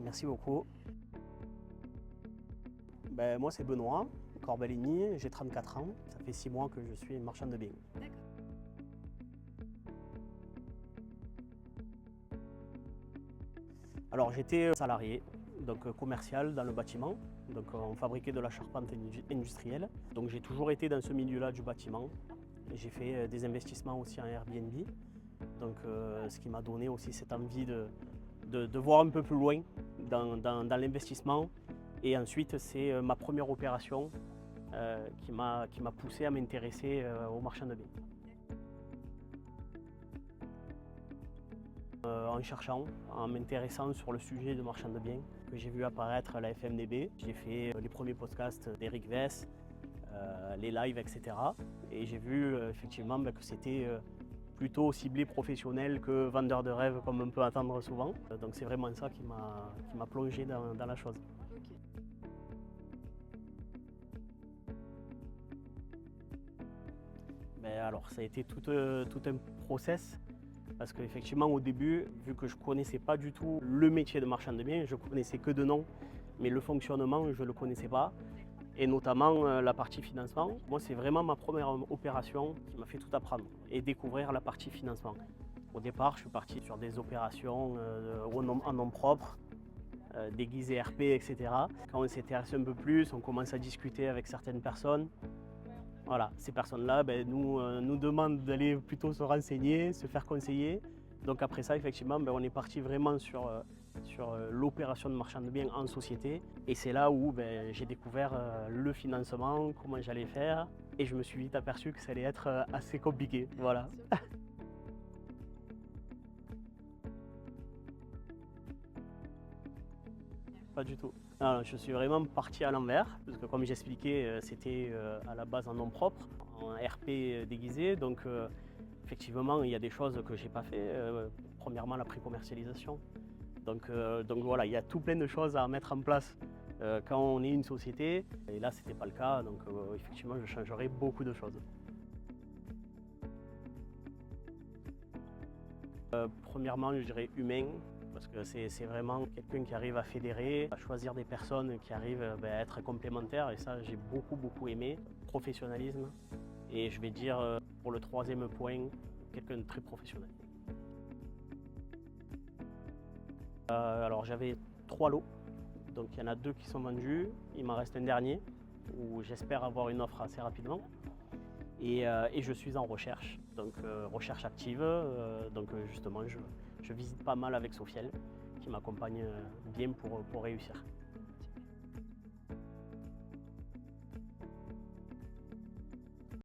Merci beaucoup. Moi, c'est Benoît Corbellini, j'ai 34 ans. Ça fait 6 mois que je suis marchand de biens. D'accord. Alors, j'étais salarié, donc commercial dans le bâtiment. Donc, on fabriquait de la charpente industrielle. Donc, j'ai toujours été dans ce milieu-là du bâtiment. J'ai fait des investissements aussi en Airbnb. Donc, ce qui m'a donné aussi cette envie de voir un peu plus loin dans l'investissement. Et ensuite, c'est ma première opération qui m'a poussé à m'intéresser au marchand de biens. En cherchant, en m'intéressant sur le sujet de marchand de biens, que j'ai vu apparaître à la FMDB. J'ai fait les premiers podcasts d'Eric Vess, les lives, etc. Et j'ai vu effectivement que c'était plutôt ciblé professionnel que vendeur de rêve comme on peut attendre souvent. Donc c'est vraiment ça qui m'a plongé dans la chose. Ok. Alors ça a été tout un process. Parce qu'effectivement, au début, vu que je ne connaissais pas du tout le métier de marchand de biens, je ne connaissais que de nom, mais le fonctionnement, je ne le connaissais pas. Et notamment la partie financement. Moi, c'est vraiment ma première opération qui m'a fait tout apprendre et découvrir la partie financement. Au départ, je suis parti sur des opérations en nom propre, déguisées RP, etc. Quand on s'intéresse un peu plus, on commence à discuter avec certaines personnes. Voilà, ces personnes-là nous demandent d'aller plutôt se renseigner, se faire conseiller. Donc après ça, effectivement, on est parti vraiment sur l'opération de marchand de biens en société. Et c'est là où j'ai découvert le financement, comment j'allais faire. Et je me suis vite aperçu que ça allait être assez compliqué. Voilà. Pas du tout. Non, je suis vraiment parti à l'envers, parce que comme j'expliquais, c'était à la base en nom propre, en RP déguisé. Donc effectivement, il y a des choses que j'ai pas fait. Premièrement, la pré-commercialisation. Donc voilà, il y a tout plein de choses à mettre en place quand on est une société. Et là, c'était pas le cas. Donc effectivement, je changerai beaucoup de choses. Premièrement, je dirais humain, parce que c'est vraiment quelqu'un qui arrive à fédérer, à choisir des personnes qui arrivent à être complémentaires, et ça j'ai beaucoup aimé. Professionnalisme, et je vais dire pour le troisième point, quelqu'un de très professionnel. Alors j'avais 3 lots, donc il y en a 2 qui sont vendus, il m'en reste un dernier, où j'espère avoir une offre assez rapidement. Et je suis en recherche, donc recherche active. Donc justement, je visite pas mal avec Sofiel, qui m'accompagne bien pour réussir.